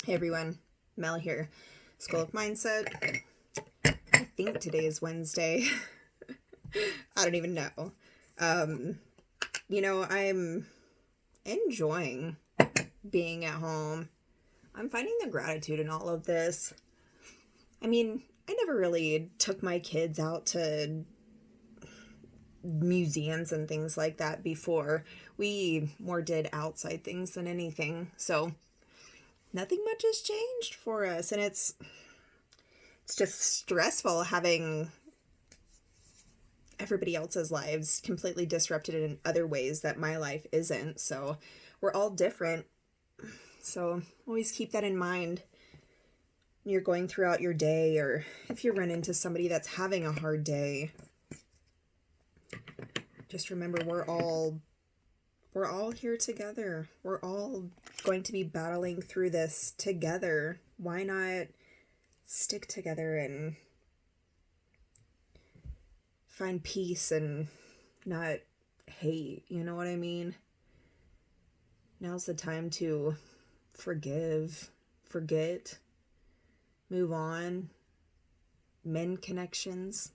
Hey everyone, Mel here. School of Mindset. I think today is Wednesday. I don't even know. Um, I'm enjoying being at home. I'm finding the gratitude in all of this. I mean, I never really took my kids out to museums and things like that before. We more did outside things than anything. So, nothing much has changed for us, and it's just stressful having everybody else's lives completely disrupted in other ways that my life isn't. So we're all different. So always keep that in mind when you're going throughout your day, or if you run into somebody that's having a hard day. Just remember we're all here together. We're all going to be battling through this together. Why not stick together and find peace and not hate? You know what I mean? Now's the time to forgive, forget, move on, mend connections,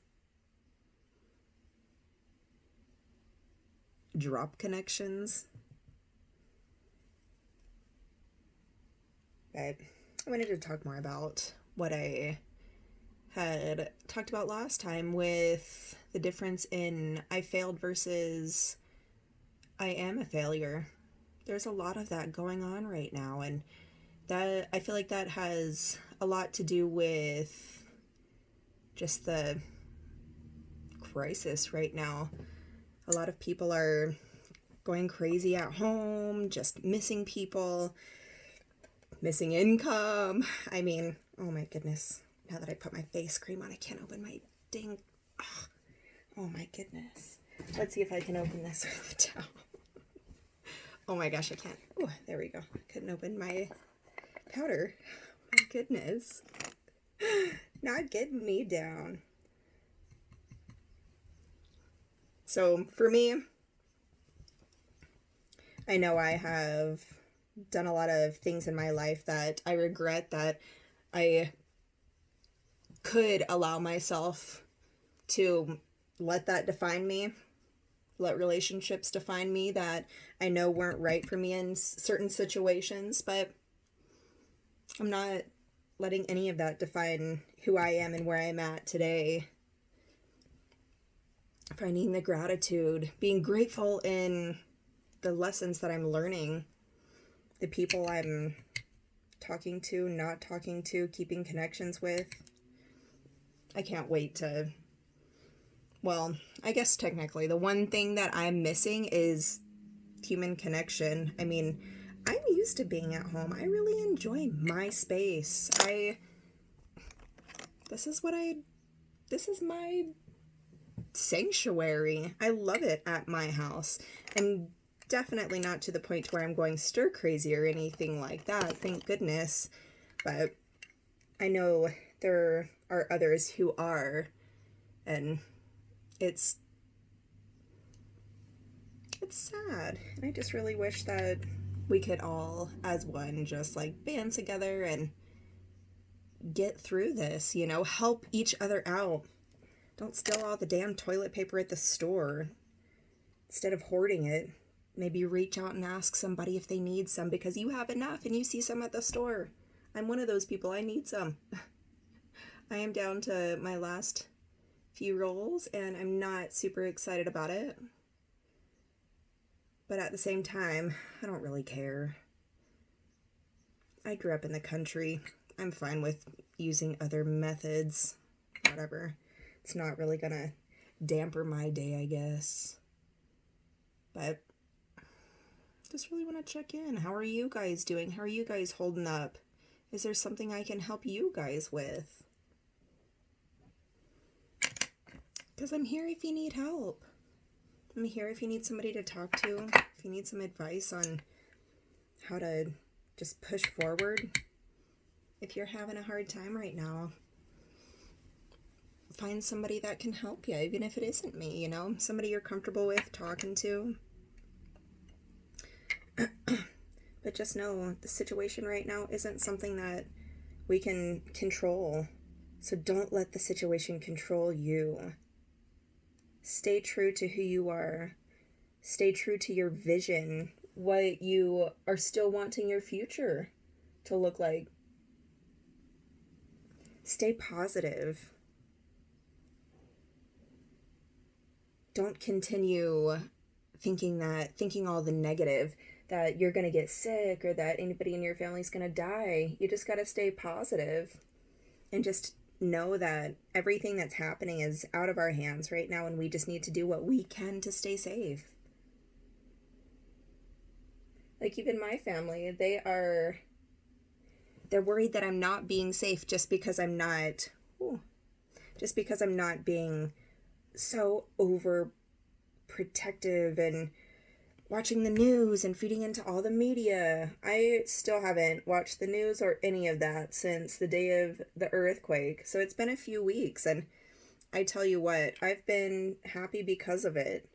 drop connections. But I wanted to talk more about what I had talked about last time with the difference in I failed versus I am a failure. There's a lot of that going on right now, and that I feel like that has a lot to do with just the crisis right now. A lot of people are going crazy at home, just missing people, missing income. I mean, oh my goodness. Now that I put my face cream on, I can't open my dang. Oh my goodness. Let's see if I can open this with a towel. Oh my gosh, I can't. Oh, there we go. I couldn't open my powder. My goodness. Not getting me down. So for me, I know I have done a lot of things in my life that I regret, that I could allow myself to let that define me, let relationships define me that I know weren't right for me in certain situations, but I'm not letting any of that define who I am and where I'm at today. Finding the gratitude, being grateful in the lessons that I'm learning, the people I'm talking to, not talking to, keeping connections with. I can't wait to, well, I guess technically the one thing that I'm missing is human connection. I mean, I'm used to being at home. I really enjoy my space. This is my sanctuary. I love it at my house. I'm definitely not to the point where I'm going stir crazy or anything like that, thank goodness. But I know there are others who are, and it's sad. And I just really wish that we could all, as one, just like band together and get through this, help each other out. Don't steal all the damn toilet paper at the store. Instead of hoarding it, maybe reach out and ask somebody if they need some because you have enough and you see some at the store. I'm one of those people. I need some. I am down to my last few rolls and I'm not super excited about it. But at the same time, I don't really care. I grew up in the country. I'm fine with using other methods. Whatever. It's not really gonna damper my day, I guess. But just really want to check in. How are you guys doing? How are you guys holding up? Is there something I can help you guys with? Because I'm here if you need help. I'm here if you need somebody to talk to, if you need some advice on how to just push forward. If you're having a hard time right now, find somebody that can help you, even if it isn't me, somebody you're comfortable with talking to. But But just know the situation right now isn't something that we can control. So don't let the situation control you. Stay true to who you are. Stay true to your vision, what you are still wanting your future to look like. Stay positive. Don't continue thinking all the negative, that you're going to get sick or that anybody in your family is going to die. You just got to stay positive and just know that everything that's happening is out of our hands right now, and we just need to do what we can to stay safe. Like even my family, they're worried that I'm not being safe just because I'm not being so overprotective and watching the news and feeding into all the media. I still haven't watched the news or any of that since the day of the earthquake. So it's been a few weeks, and I tell you what, I've been happy because of it.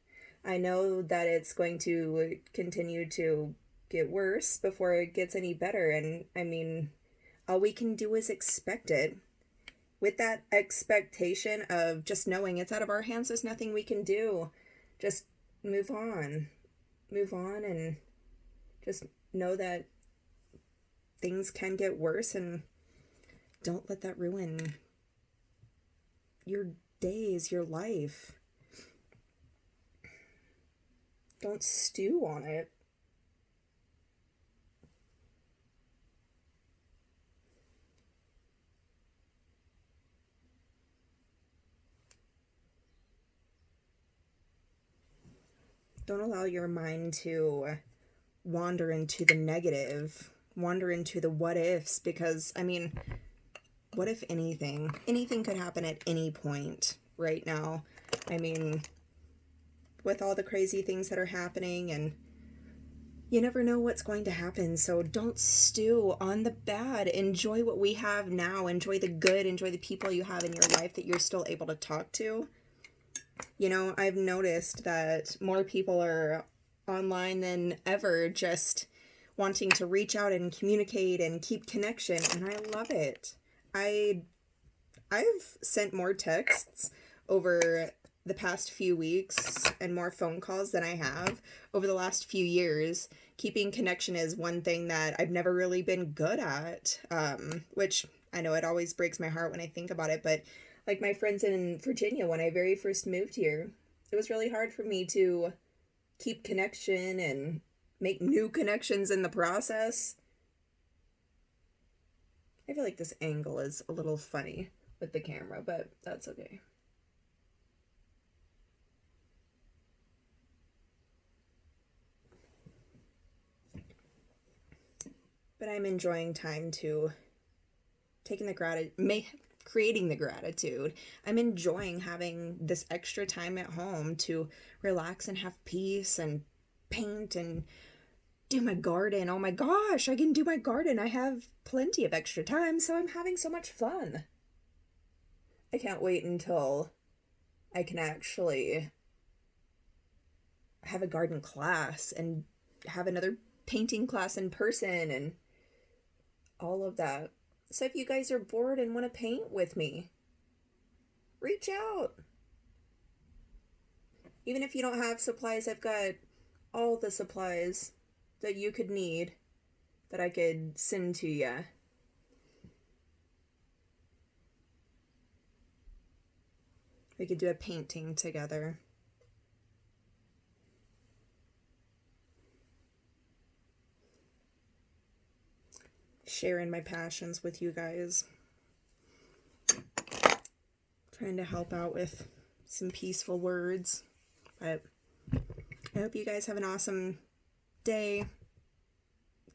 I know that it's going to continue to get worse before it gets any better, and I mean, all we can do is expect it. With that expectation of just knowing it's out of our hands, there's nothing we can do. Just move on and just know that things can get worse, and don't let that ruin your days, your life. Don't stew on it. Don't allow your mind to wander into the negative, wander into the what ifs, because, I mean, what if anything? Anything could happen at any point right now. I mean, with all the crazy things that are happening, and you never know what's going to happen, so don't stew on the bad. Enjoy what we have now. Enjoy the good. Enjoy the people you have in your life that you're still able to talk to. You know, I've noticed that more people are online than ever, just wanting to reach out and communicate and keep connection, and I love it. I've sent more texts over the past few weeks and more phone calls than I have over the last few years. Keeping connection is one thing that I've never really been good at, which I know it always breaks my heart when I think about it, but like my friends in Virginia, when I very first moved here, it was really hard for me to keep connection and make new connections in the process. I feel like this angle is a little funny with the camera, but that's okay. But I'm enjoying time to creating the gratitude. I'm enjoying having this extra time at home to relax and have peace and paint and do my garden. Oh my gosh, I can do my garden. I have plenty of extra time, so I'm having so much fun. I can't wait until I can actually have a garden class and have another painting class in person and all of that. So if you guys are bored and want to paint with me, reach out. Even if you don't have supplies, I've got all the supplies that you could need that I could send to you. We could do a painting together. Sharing my passions with you guys. Trying to help out with some peaceful words. But I hope you guys have an awesome day.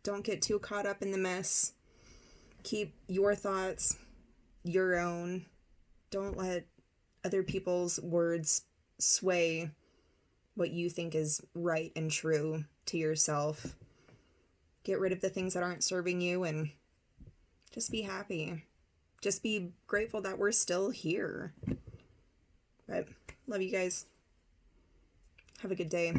Don't get too caught up in the mess. Keep your thoughts your own. Don't let other people's words sway what you think is right and true to yourself. Get rid of the things that aren't serving you and just be happy. Just be grateful that we're still here. But love you guys. Have a good day.